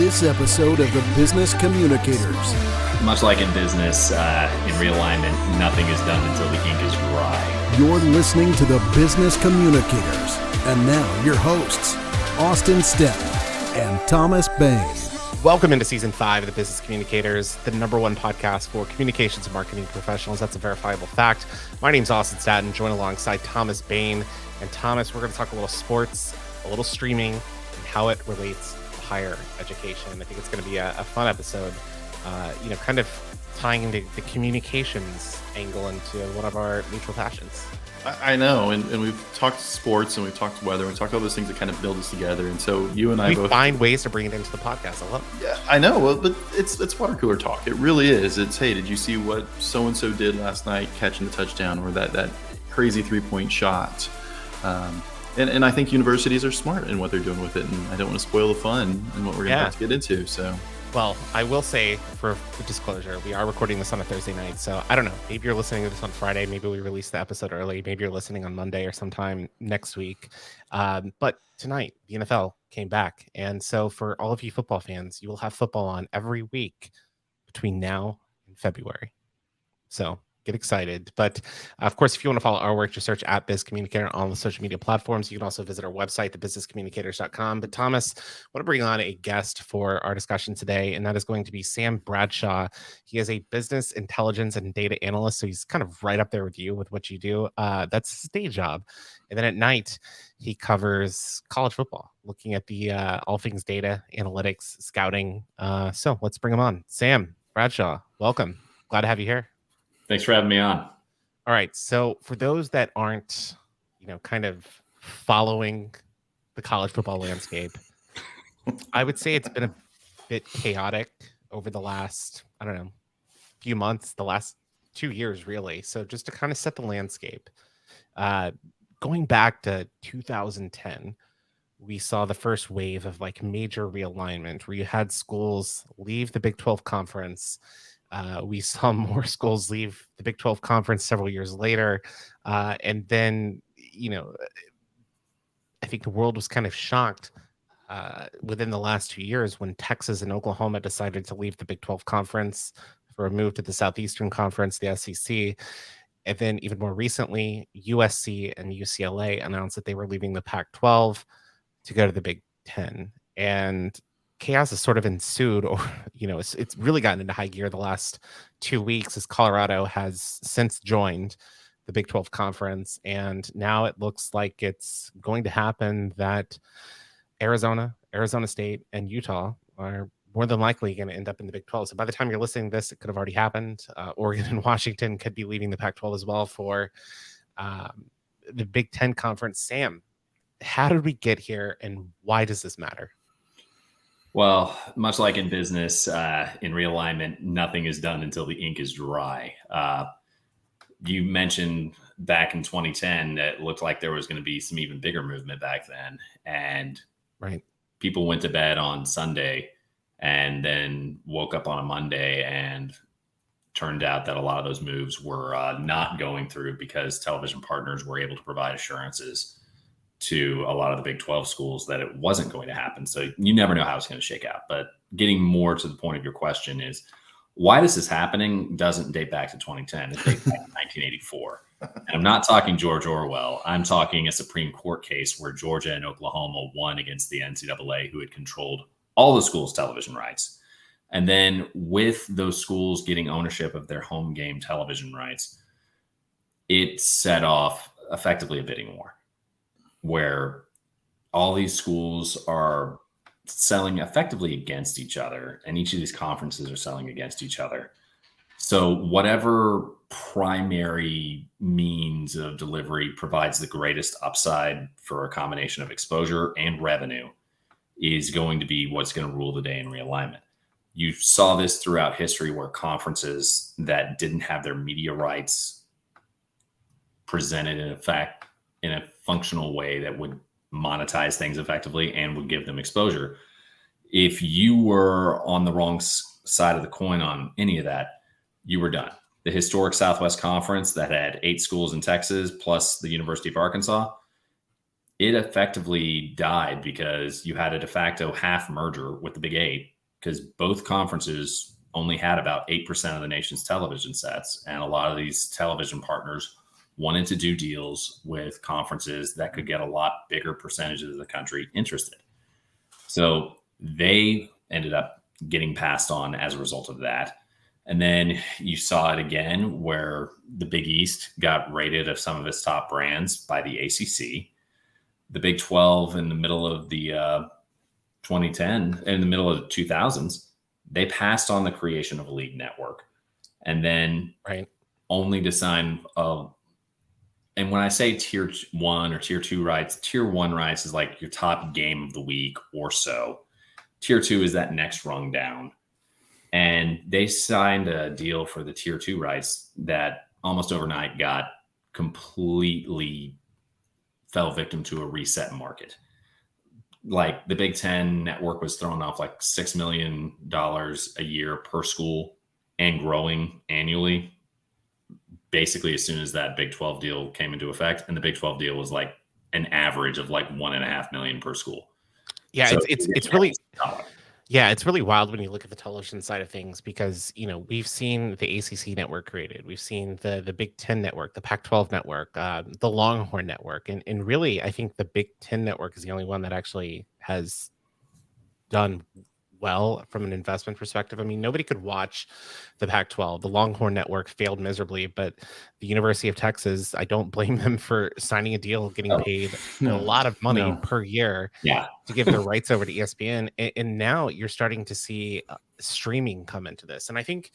this episode of the Business Communicators. Much like in business, in realignment, nothing is done until the ink is dry. You're listening to the Business Communicators. And now your hosts, Austin Stepp and Thomas Bain. Welcome into Season 5 of the Business Communicators, the #1 podcast for communications and marketing professionals. That's a verifiable fact. My name's Austin Staton, joined alongside Thomas Bain. And Thomas, we're going to talk a little sports, a little streaming, and how it relates to higher education. I think it's going to be a fun episode, kind of tying into the communications angle into one of our mutual passions. I know, and we've talked sports and we've talked weather and we've talked all those things that kind of build us together. And so you and I both find ways to bring it into the podcast. I love it. Yeah, I know. Well, but it's water cooler talk. It really is. It's, hey, did you see what so-and-so did last night catching the touchdown, or that crazy 3-point shot? And I think universities are smart in what they're doing with it. And I don't want to spoil the fun and what we're going to have to get into. So. Well, I will say, for disclosure, we are recording this on a Thursday night, so I don't know. Maybe you're listening to this on Friday. Maybe we release the episode early. Maybe you're listening on Monday or sometime next week. But tonight, the NFL came back. And so for all of you football fans, you will have football on every week between now and February. So get excited. But of course, if you want to follow our work, just search at Biz Communicator on all the social media platforms. You can also visit our website, thebusinesscommunicators.com. But Thomas, I want to bring on a guest for our discussion today, and that is going to be Sam Bradshaw. He is a business intelligence and data analyst, so he's kind of right up there with you with what you do. That's his day job. And then at night, he covers college football, looking at the all things data, analytics, scouting. So let's bring him on. Sam Bradshaw, welcome. Glad to have you here. Thanks for having me on. All right. So for those that aren't, kind of following the college football landscape, I would say it's been a bit chaotic over the last, few months, the last 2 years, really. So just to kind of set the landscape, going back to 2010, we saw the first wave of major realignment where you had schools leave the Big 12 conference. We saw more schools leave the Big 12 conference several years later. And then, I think the world was kind of shocked within the last 2 years when Texas and Oklahoma decided to leave the Big 12 conference for a move to the Southeastern Conference, the SEC. And then even more recently, USC and UCLA announced that they were leaving the Pac-12 to go to the Big 10. And chaos has sort of ensued, or it's really gotten into high gear the last 2 weeks as Colorado has since joined the Big 12 conference, and now it looks like it's going to happen that Arizona State, and Utah are more than likely going to end up in the Big 12. So by the time you're listening to this, it could have already happened. Oregon and Washington could be leaving the Pac-12 as well for the Big 10 conference. Sam, how did we get here, and why does this matter? Well, much like in business, in realignment, nothing is done until the ink is dry. You mentioned back in 2010 that it looked like there was going to be some even bigger movement back then. And people went to bed on Sunday and then woke up on a Monday, and turned out that a lot of those moves were not going through because television partners were able to provide assurances to a lot of the Big 12 schools that it wasn't going to happen. So you never know how it's going to shake out. But getting more to the point of your question is why this is happening doesn't date back to 2010. It dates back to 1984. And I'm not talking George Orwell. I'm talking a Supreme Court case where Georgia and Oklahoma won against the NCAA, who had controlled all the schools' television rights. And then with those schools getting ownership of their home game television rights, it set off effectively a bidding war, where all these schools are selling effectively against each other, and each of these conferences are selling against each other. So whatever primary means of delivery provides the greatest upside for a combination of exposure and revenue is going to be what's going to rule the day in realignment. You saw this throughout history where conferences that didn't have their media rights presented in effect in a functional way that would monetize things effectively and would give them exposure. If you were on the wrong side of the coin on any of that, you were done. The historic Southwest Conference that had 8 schools in Texas plus the University of Arkansas, it effectively died because you had a de facto half merger with the Big 8 because both conferences only had about 8% of the nation's television sets. And a lot of these television partners wanted to do deals with conferences that could get a lot bigger percentages of the country interested. So they ended up getting passed on as a result of that. And then you saw it again where the Big East got rated of some of its top brands by the ACC. The Big 12 in the middle of the 2010, in the middle of the 2000s, they passed on the creation of a league network. And then only to sign and when I say tier 1 or tier 2 rights, tier 1 rights is like your top game of the week or so. Tier 2 is that next rung down. And they signed a deal for the tier 2 rights that almost overnight got completely fell victim to a reset market. Like the Big Ten network was throwing off like $6 million a year per school and growing annually, basically as soon as that Big 12 deal came into effect. And the Big 12 deal was like an average of like $1.5 million per school. Yeah, so it's really it's really wild when you look at the television side of things, because we've seen the ACC network created, we've seen the Big Ten network, the Pac-12 network, the Longhorn network, and really I think the Big Ten network is the only one that actually has done well from an investment perspective. I mean, nobody could watch the Pac-12. The Longhorn network failed miserably, but the University of Texas, I don't blame them for signing a deal, getting paid a lot of money per year to give their rights over to ESPN. And now you're starting to see streaming come into this. And I think,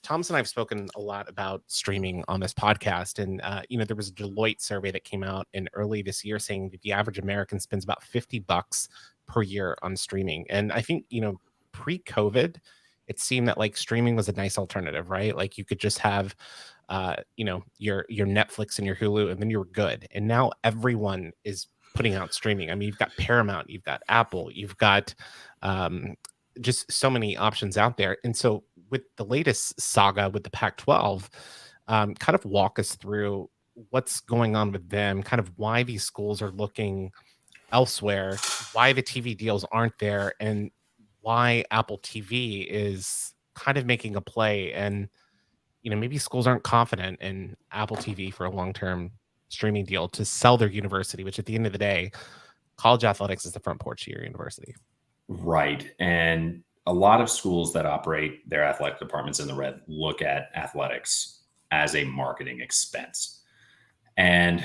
Thomas and I have spoken a lot about streaming on this podcast. And, there was a Deloitte survey that came out in early this year saying that the average American spends about $50 per year on streaming. And I think, pre-COVID, it seemed that like streaming was a nice alternative, right? Like you could just have, your Netflix and your Hulu, and then you were good. And now everyone is putting out streaming. I mean, you've got Paramount, you've got Apple, you've got just so many options out there. And so with the latest saga with the Pac-12, kind of walk us through what's going on with them, kind of why these schools are looking elsewhere, why the TV deals aren't there, and why Apple TV is kind of making a play. And maybe schools aren't confident in Apple TV for a long-term streaming deal to sell their university, which at the end of the day, college athletics is the front porch of your university. Right. And a lot of schools that operate their athletic departments in the red look at athletics as a marketing expense. And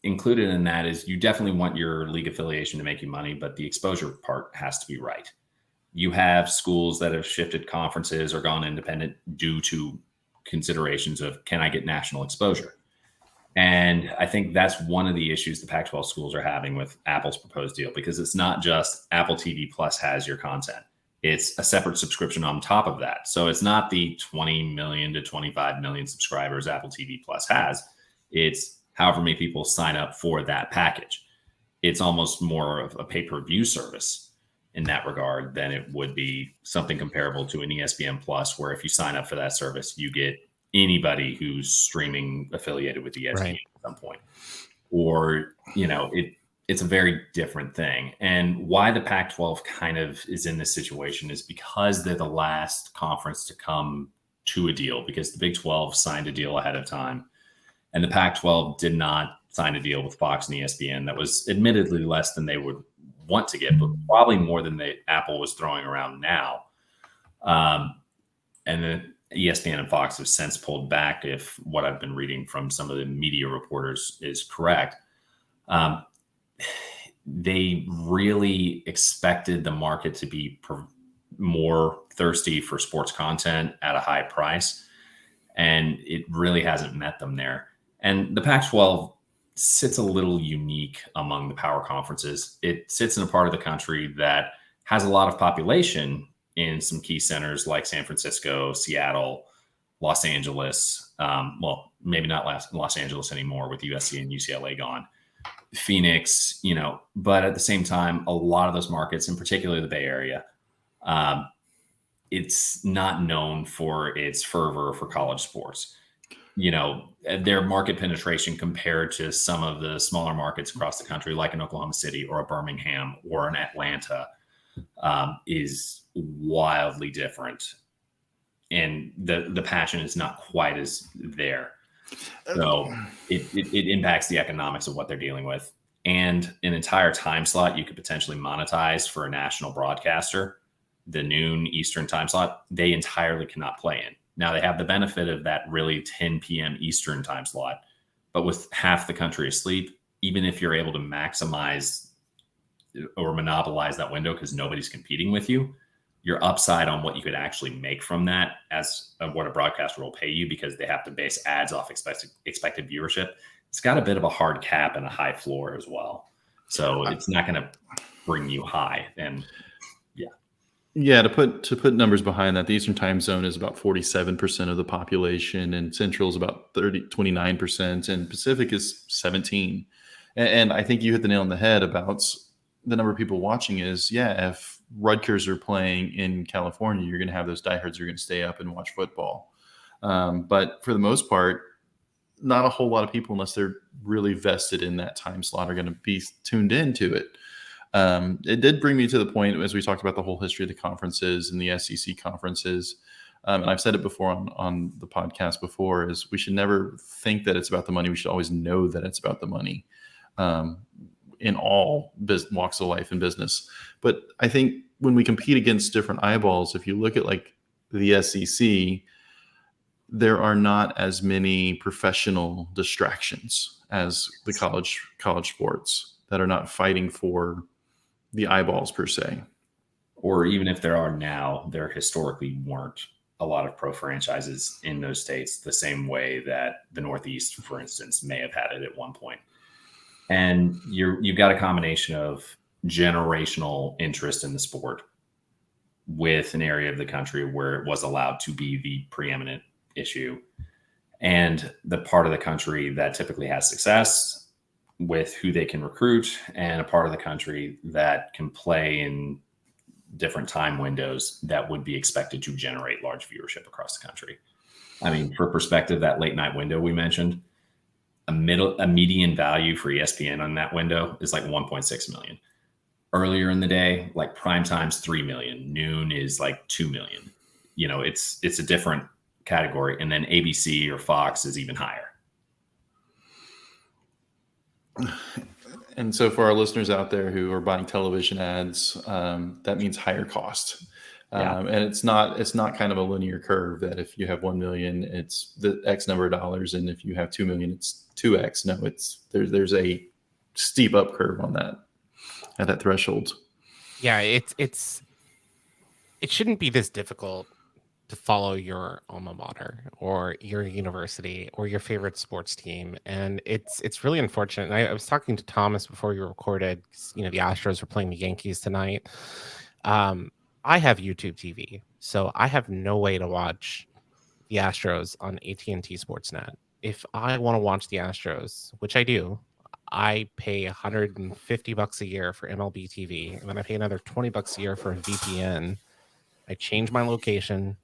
included in that is you definitely want your league affiliation to make you money, but the exposure part has to be right. You have schools that have shifted conferences or gone independent due to considerations of, can I get national exposure? And I think that's one of the issues the Pac-12 schools are having with Apple's proposed deal, because it's not just Apple TV Plus has your content. It's a separate subscription on top of that. So it's not the 20 million to 25 million subscribers Apple TV Plus has. It's however many people sign up for that package. It's almost more of a pay-per-view service in that regard than it would be something comparable to an ESPN Plus, where if you sign up for that service, you get anybody who's streaming affiliated with ESPN at some point. Or, it's a very different thing. And why the Pac-12 kind of is in this situation is because they're the last conference to come to a deal, because the Big 12 signed a deal ahead of time. And the Pac-12 did not sign a deal with Fox and ESPN that was admittedly less than they would want to get, but probably more than Apple was throwing around now. And then ESPN and Fox have since pulled back, if what I've been reading from some of the media reporters is correct. They really expected the market to be more thirsty for sports content at a high price, and it really hasn't met them there. And the Pac-12 sits a little unique among the power conferences. It sits in a part of the country that has a lot of population in some key centers like San Francisco, Seattle, Los Angeles. Well, maybe not Los Angeles anymore with USC and UCLA gone. Phoenix, but at the same time, a lot of those markets, in particular the Bay Area, it's not known for its fervor for college sports. Their market penetration compared to some of the smaller markets across the country, like in Oklahoma City or a Birmingham or an Atlanta, is wildly different, and the passion is not quite as there. So it impacts the economics of what they're dealing with. And an entire time slot you could potentially monetize for a national broadcaster, the noon Eastern time slot, they entirely cannot play in. Now they have the benefit of that really 10 p.m. Eastern time slot, but with half the country asleep, even if you're able to maximize or monopolize that window because nobody's competing with you, your upside on what you could actually make from that as what a broadcaster will pay you, because they have to base ads off expected viewership, it's got a bit of a hard cap and a high floor as well. So it's not going to bring you high. And yeah, to put numbers behind that, the Eastern time zone is about 47% of the population, and Central is about 29%, and Pacific is 17%. And I think you hit the nail on the head about the number of people watching is, if Rutgers are playing in California, you're going to have those diehards who are going to stay up and watch football. But for the most part, not a whole lot of people, unless they're really vested in that time slot, are going to be tuned into it. It did bring me to the point, as we talked about the whole history of the conferences and the SEC conferences. And I've said it before on the podcast before, is we should never think that it's about the money. We should always know that it's about the money. In all walks of life and business. But I think when we compete against different eyeballs, if you look at like the SEC, there are not as many professional distractions as the college sports that are not fighting for the eyeballs per se. Or even if there are now, there historically weren't a lot of pro franchises in those states the same way that the Northeast, for instance, may have had it at one point. And you've got a combination of generational interest in the sport with an area of the country where it was allowed to be the preeminent issue, and the part of the country that typically has success with who they can recruit, and a part of the country that can play in different time windows that would be expected to generate large viewership across the country. I mean, for perspective, that late night window we mentioned, a median value for ESPN on that window is like 1.6 million. Earlier in the day, like prime time's 3 million, noon is like 2 million. It's a different category. And then ABC or Fox is even higher. And so for our listeners out there who are buying television ads, that means higher cost. And it's not kind of a linear curve that if you have 1 million, it's the X number of dollars. And if you have 2 million, it's 2X. No, there's a steep up curve on that at that threshold. Yeah, it shouldn't be this difficult to follow your alma mater or your university or your favorite sports team. And it's really unfortunate. And I was talking to Thomas before we recorded, the Astros were playing the Yankees tonight. I have YouTube TV, so I have no way to watch the Astros on AT&T Sportsnet. If I want to watch the Astros, which I do, I pay $150 a year for MLB TV, and then I pay another $20 a year for a VPN. I change my location,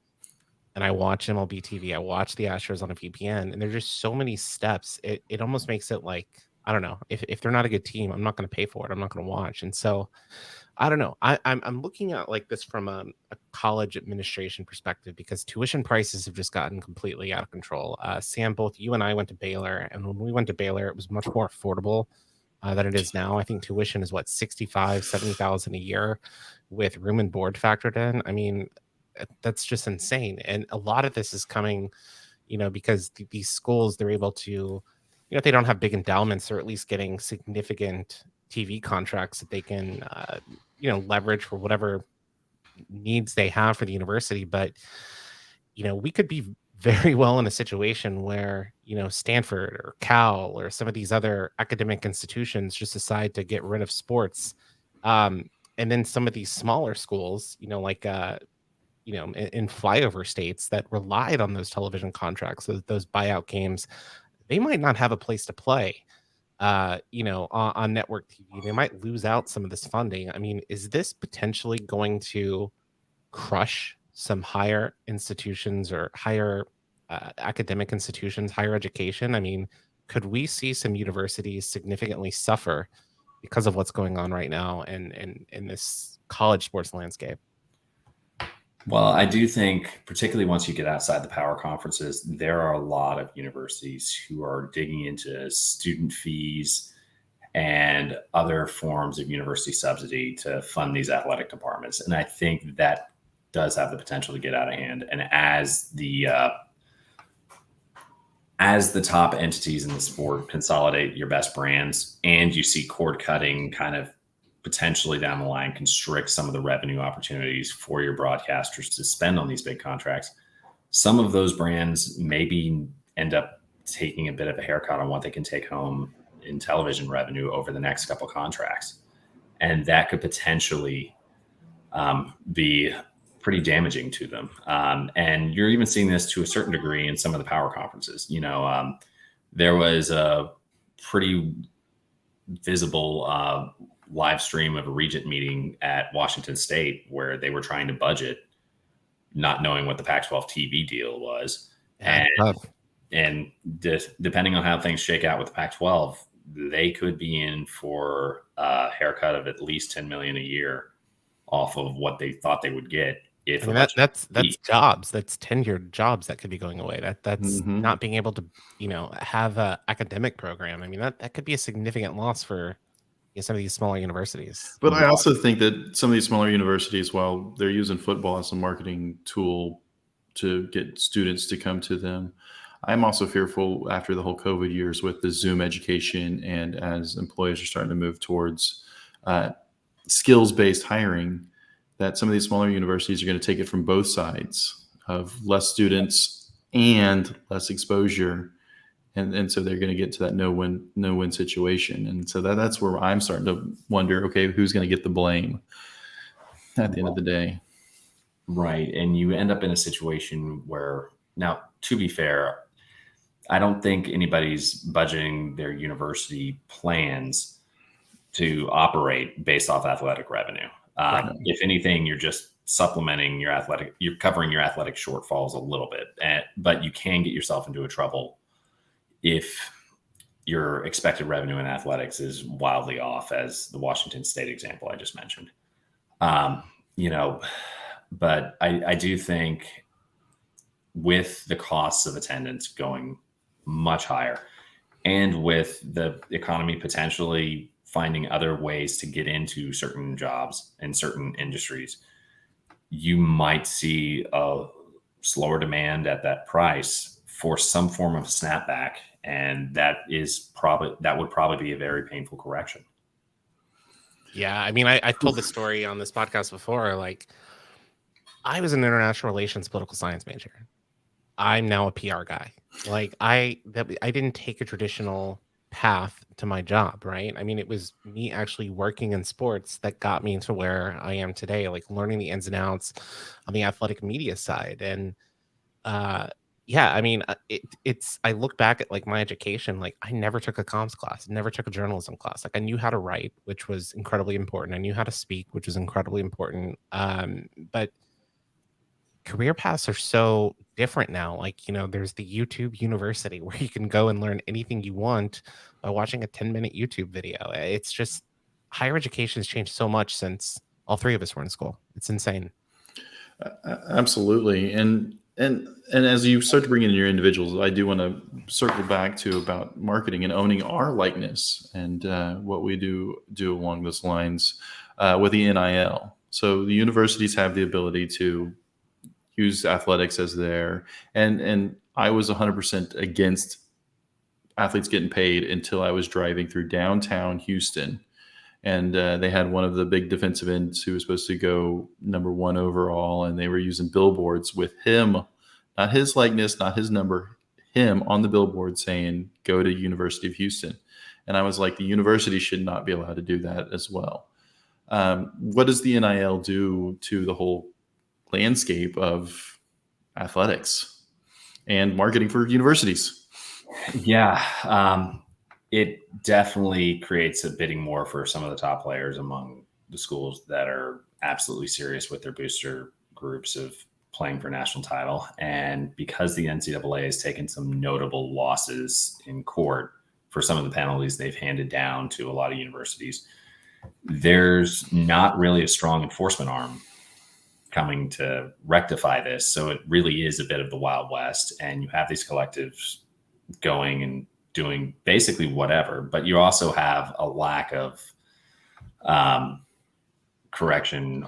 and I watch MLB TV. I watch the Astros on a VPN, and there's just so many steps. It almost makes it like, I don't know, if they're not a good team, I'm not going to pay for it. I'm not going to watch. And so I don't know. I'm looking at like this from a college administration perspective, because tuition prices have just gotten completely out of control. Sam, both you and I went to Baylor, and when we went to Baylor, it was much more affordable than it is now. I think tuition is $70,000 a year with room and board factored in. I mean, that's just insane. And a lot of this is coming, because these schools, they're able to, if they don't have big endowments, they're at least getting significant TV contracts that they can, leverage for whatever needs they have for the university. But, we could be very well in a situation where, Stanford or Cal or some of these other academic institutions just decide to get rid of sports. And then some of these smaller schools, in flyover states that relied on those television contracts, those buyout games, they might not have a place to play. On network TV. They might lose out some of this funding. I mean, is this potentially going to crush some higher institutions or higher academic institutions, higher education? I mean, could we see some universities significantly suffer because of what's going on right now in this college sports landscape? Well, I do think, particularly once you get outside the power conferences, there are a lot of universities who are digging into student fees and other forms of university subsidy to fund these athletic departments. And I think that does have the potential to get out of hand. And as the top entities in the sport consolidate your best brands, and you see cord cutting kind of potentially down the line constrict some of the revenue opportunities for your broadcasters to spend on these big contracts, some of those brands maybe end up taking a bit of a haircut on what they can take home in television revenue over the next couple contracts. And that could potentially be pretty damaging to them. And you're even seeing this to a certain degree in some of the power conferences. There was a pretty visible live stream of a regent meeting at Washington State where they were trying to budget, not knowing what the Pac-12 TV deal was. And depending on how things shake out with the Pac-12, they could be in for a haircut of at least $10 million a year off of what they thought they would get. That's jobs. That's tenured jobs that could be going away. That's not being able to, have a academic program. I mean, that could be a significant loss for some of these smaller universities. But I also think that some of these smaller universities, while they're using football as a marketing tool to get students to come to them, I'm also fearful after the whole COVID years with the Zoom education, and as employers are starting to move towards skills-based hiring, that some of these smaller universities are going to take it from both sides of less students and less exposure. And so they're going to get to that no-win situation. And so that's where I'm starting to wonder, okay, who's going to get the blame at the end of the day? Right. And you end up in a situation where, now, to be fair, I don't think anybody's budgeting their university plans to operate based off athletic revenue. If anything, you're just supplementing you're covering your athletic shortfalls a little bit, but you can get yourself into a trouble if your expected revenue in athletics is wildly off, as the Washington State example I just mentioned. But I do think with the costs of attendance going much higher, and with the economy potentially finding other ways to get into certain jobs in certain industries, you might see a slower demand at that price for some form of snapback. And that would probably be a very painful correction. Yeah. I mean, I told the story on this podcast before. Like, I was an international relations political science major. I'm now a PR guy. Like, I didn't take a traditional path to my job, right? I mean, it was me actually working in sports that got me to where I am today, like learning the ins and outs on the athletic media side. And yeah, I mean, I look back at like my education, like I never took a comms class, never took a journalism class. Like I knew how to write, which was incredibly important. I knew how to speak, which was incredibly important. But career paths are so different now. Like, there's the YouTube University where you can go and learn anything you want by watching a 10-minute YouTube video. It's just, higher education has changed so much since all three of us were in school. It's insane. Absolutely. And as you start to bring in your individuals, I do want to circle back to about marketing and owning our likeness and what we do along those lines with the NIL. So the universities have the ability to use athletics as and I was 100% against athletes getting paid until I was driving through downtown Houston. And they had one of the big defensive ends who was supposed to go number 1 overall, and they were using billboards with him, not his likeness, not his number, him on the billboard saying, "Go to University of Houston." And I was like, the university should not be allowed to do that as well. What does the NIL do to the whole landscape of athletics and marketing for universities? Yeah. It definitely creates a bidding war for some of the top players among the schools that are absolutely serious with their booster groups of playing for national title. And because the NCAA has taken some notable losses in court for some of the penalties they've handed down to a lot of universities, there's not really a strong enforcement arm coming to rectify this. So it really is a bit of the Wild West, and you have these collectives going and doing basically whatever, but you also have a lack of correction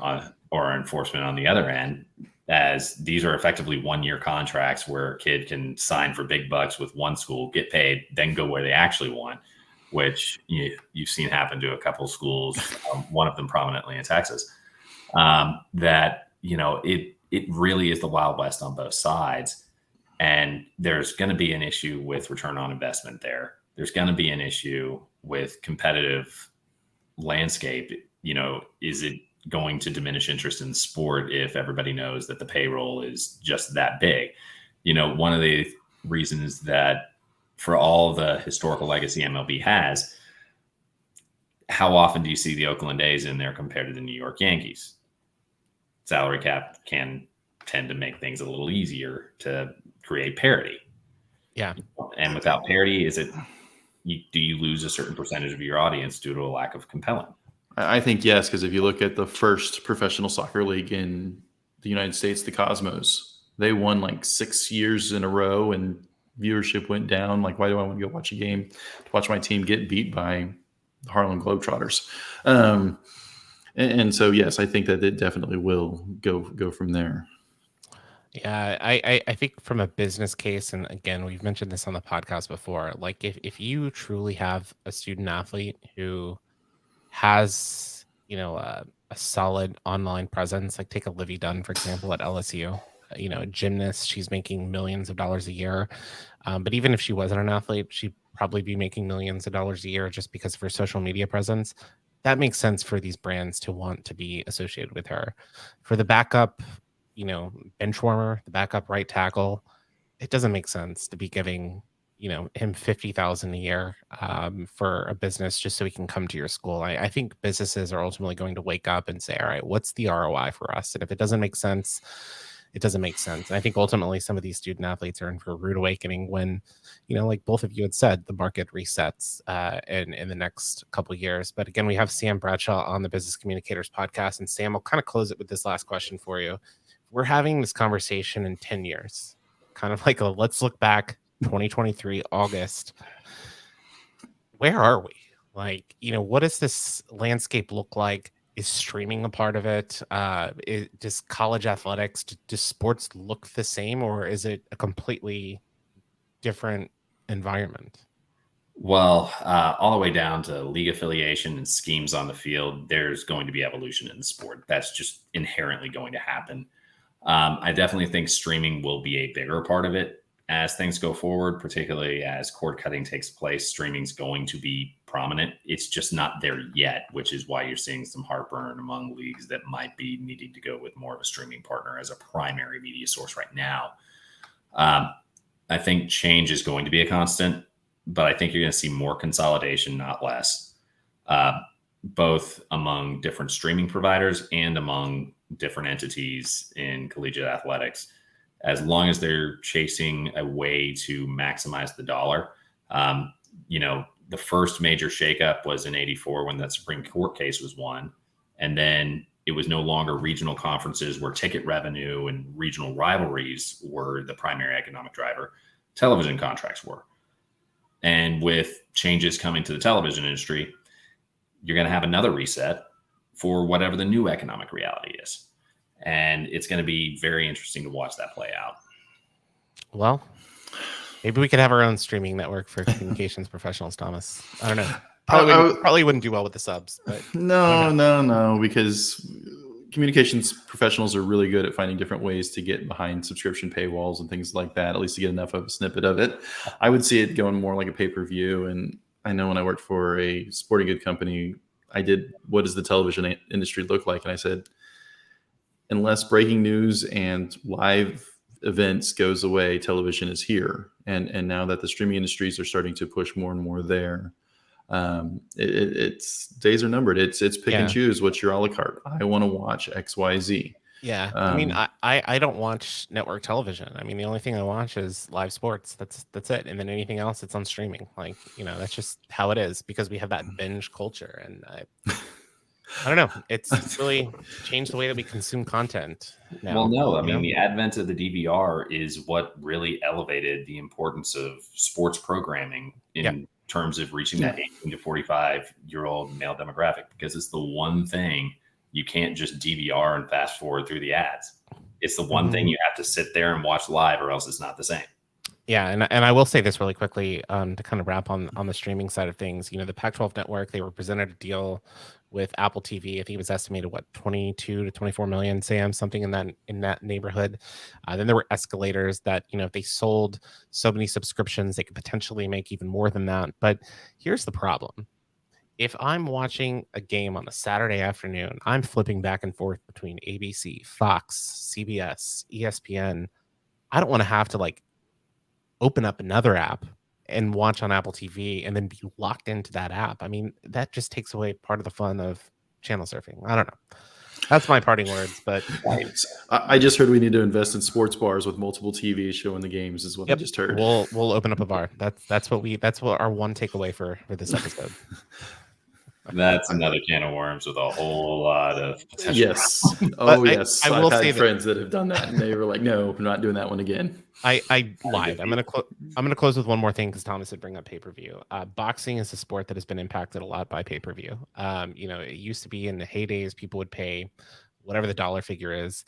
or enforcement on the other end, as these are effectively 1-year contracts where a kid can sign for big bucks with one school, get paid, then go where they actually want, which you've seen happen to a couple of schools, one of them prominently in Texas. That, it really is the Wild West on both sides. And there's going to be an issue with return on investment there. There's going to be an issue with competitive landscape. Is it going to diminish interest in sport if everybody knows that the payroll is just that big? One of the reasons that for all the historical legacy MLB has, how often do you see the Oakland A's in there compared to the New York Yankees? Salary cap can tend to make things a little easier to create parity. Yeah. And without parity, do you lose a certain percentage of your audience due to a lack of compelling? I think yes, because if you look at the first professional soccer league in the United States, the Cosmos, they won like 6 years in a row, and viewership went down. Like, why do I want to go watch a game to watch my team get beat by the Harlem Globetrotters? And so, yes, I think that it definitely will go from there. Yeah, I think from a business case, and again, we've mentioned this on the podcast before, like if you truly have a student athlete who has, a solid online presence, like take Olivia Dunn, for example, at LSU, a gymnast, she's making millions of dollars a year. But even if she wasn't an athlete, she'd probably be making millions of dollars a year just because of her social media presence. That makes sense for these brands to want to be associated with her. For the backup, bench warmer, the backup right tackle, it doesn't make sense to be giving, him $50,000 a year for a business just so he can come to your school. I think businesses are ultimately going to wake up and say, all right, what's the ROI for us? And if it doesn't make sense, it doesn't make sense. And I think ultimately some of these student athletes are in for a rude awakening when, like both of you had said, the market resets in the next couple of years. But again, we have Sam Bradshaw on the Business Communicators podcast. And Sam, I'll kind of close it with this last question for you. We're having this conversation in 10 years, kind of like let's look back 2023, August. Where are we? Like, what does this landscape look like? Is streaming a part of it? Does college athletics, does sports look the same, or is it a completely different environment? Well, all the way down to league affiliation and schemes on the field, there's going to be evolution in the sport. That's just inherently going to happen. I definitely think streaming will be a bigger part of it as things go forward, particularly as cord cutting takes place. Streaming's going to be prominent. It's just not there yet, which is why you're seeing some heartburn among leagues that might be needing to go with more of a streaming partner as a primary media source right now. I think change is going to be a constant, but I think you're going to see more consolidation, not less, both among different streaming providers and among different entities in collegiate athletics, as long as they're chasing a way to maximize the dollar. The first major shakeup was in '84 when that Supreme Court case was won. And then it was no longer regional conferences where ticket revenue and regional rivalries were the primary economic driver. Television contracts were. And with changes coming to the television industry, you're going to have another reset for whatever the new economic reality is. And it's going to be very interesting to watch that play out. Well, maybe we could have our own streaming network for communications professionals, Thomas. I don't know. Probably wouldn't do well with the subs. But No, because communications professionals are really good at finding different ways to get behind subscription paywalls and things like that, at least to get enough of a snippet of it. I would see it going more like a pay-per-view. And I know when I worked for a sporting good company, I did, what does the television industry look like? And I said, unless breaking news and live events goes away, television is here. And now that the streaming industries are starting to push more and more there, it's days are numbered. It's pick and choose. What's your a la carte? I want to watch XYZ. Yeah. I mean, I don't watch network television. I mean, the only thing I watch is live sports. That's it. And then anything else, it's on streaming. Like, that's just how it is because we have that binge culture. And I don't know. It's really changed the way that we consume content now. Well, no, I mean, the advent of the DVR is what really elevated the importance of sports programming in terms of reaching that 18 to 45-year-old male demographic, because it's the one thing you can't just DVR and fast forward through the ads. It's the one thing you have to sit there and watch live, or else it's not the same. Yeah, and I will say this really quickly to kind of wrap on the streaming side of things. You know, the Pac-12 network, they were presented a deal with Apple TV. I think it was estimated 22 to 24 million, Sam, something in that neighborhood. Then there were escalators that, you know, if they sold so many subscriptions, they could potentially make even more than that. But here's the problem. If I'm watching a game on a Saturday afternoon, I'm flipping back and forth between ABC, Fox, CBS, ESPN. I don't want to have to like open up another app and watch on Apple TV and then be locked into that app. I mean, that just takes away part of the fun of channel surfing. I don't know. That's my parting words, but I just heard we need to invest in sports bars with multiple TVs showing the games is what I just heard. We'll open up a bar. That's what our one takeaway for this episode. That's another can of worms with a whole lot of potential. Yes. Oh, yes. I will I've say had friends that have done that, and they were like, no, I'm not doing that one again. I lied. I'm gonna close with one more thing because Thomas did bring up pay-per-view. Boxing is a sport that has been impacted a lot by pay-per-view. You know, it used to be in the heydays, people would pay whatever the dollar figure is.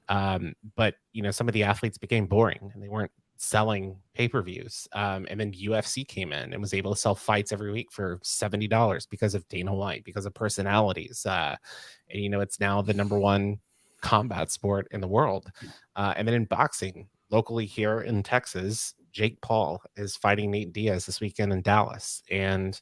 But you know, some of the athletes became boring and they weren't selling pay-per-views. And then UFC came in and was able to sell fights every week for $70 because of Dana White, because of personalities. And you know, it's now the number one combat sport in the world. And then in boxing, locally here in Texas, Jake Paul is fighting Nate Diaz this weekend in Dallas, and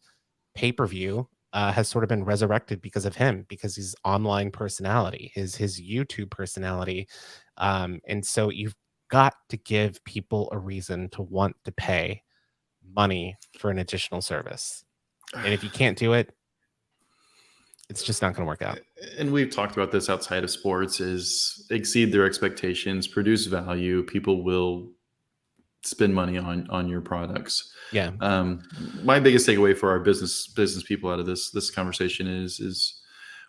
pay-per-view has sort of been resurrected because of him, because his online personality, his YouTube personality. And so you've got to give people a reason to want to pay money for an additional service. And if you can't do it, it's just not going to work out. And we've talked about this outside of sports, is exceed their expectations, produce value. People will spend money on your products. Yeah. My biggest takeaway for our business people out of this conversation is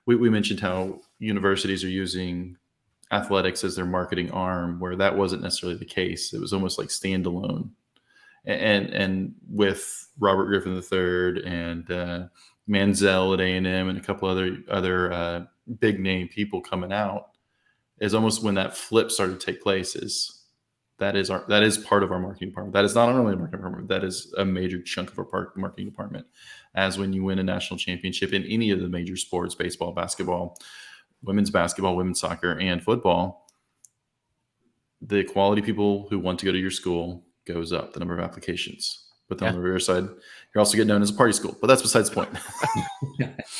we mentioned how universities are using athletics as their marketing arm, where that wasn't necessarily the case. It was almost like standalone. And with Robert Griffin III and Manziel at A&M and a couple other big name people coming out, is almost when that flip started to take place. That is part of our marketing department. That is not only a marketing department, that is a major chunk of our marketing department. As when you win a national championship in any of the major sports, baseball, basketball, women's soccer, and football, the quality of people who want to go to your school goes up, the number of applications. But on the reverse side, you're also getting known as a party school. But that's besides the point.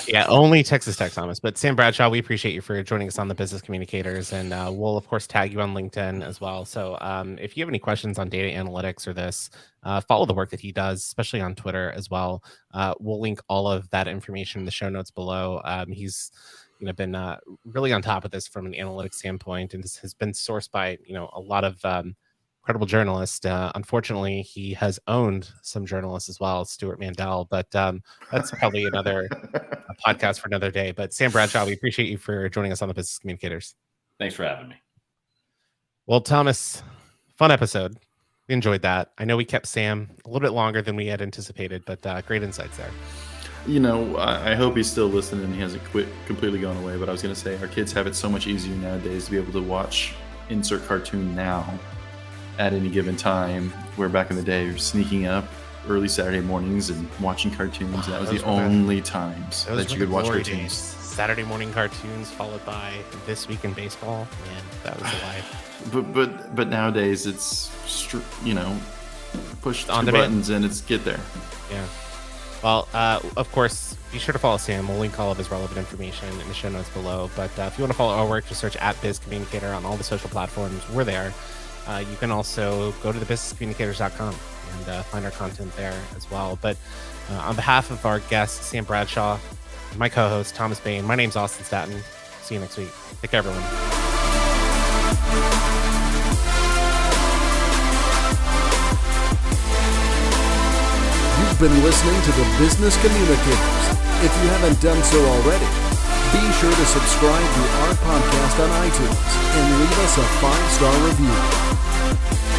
Yeah, only Texas Tech, Thomas. But Sam Bradshaw, we appreciate you for joining us on the Business Communicators. And we'll, of course, tag you on LinkedIn as well. So if you have any questions on data analytics or this, follow the work that he does, especially on Twitter as well. We'll link all of that information in the show notes below. He's been really on top of this from an analytics standpoint, and this has been sourced by a lot of credible journalists. Unfortunately, he has owned some journalists as well, Stuart Mandel, but that's probably another podcast for another day. But Sam Bradshaw, we appreciate you for joining us on the Business Communicators. Thanks for having me. Well, Thomas, fun episode. We enjoyed that. I know we kept Sam a little bit longer than we had anticipated, but great insights there. I hope he's still listening and he hasn't completely gone away. But I was going to say, our kids have it so much easier nowadays to be able to watch insert cartoon now at any given time, where back in the day you're sneaking up early Saturday mornings and watching cartoons. That was the only times that you could watch cartoons. Days. Saturday morning cartoons followed by This Week in Baseball. Man, that was the life. But nowadays it's push on the buttons and it's get there. Yeah. Well, of course, be sure to follow Sam. We'll link all of his relevant information in the show notes below. But if you want to follow our work, just search @BizCommunicator on all the social platforms. We're there. You can also go to thebusinesscommunicators.com and find our content there as well. But on behalf of our guest, Sam Bradshaw, and my co-host, Thomas Bain, my name's Austin Staton. See you next week. Take care, everyone. You've been listening to the Business Communicators. If you haven't done so already, Be sure to subscribe to our podcast on iTunes and leave us a 5-star review.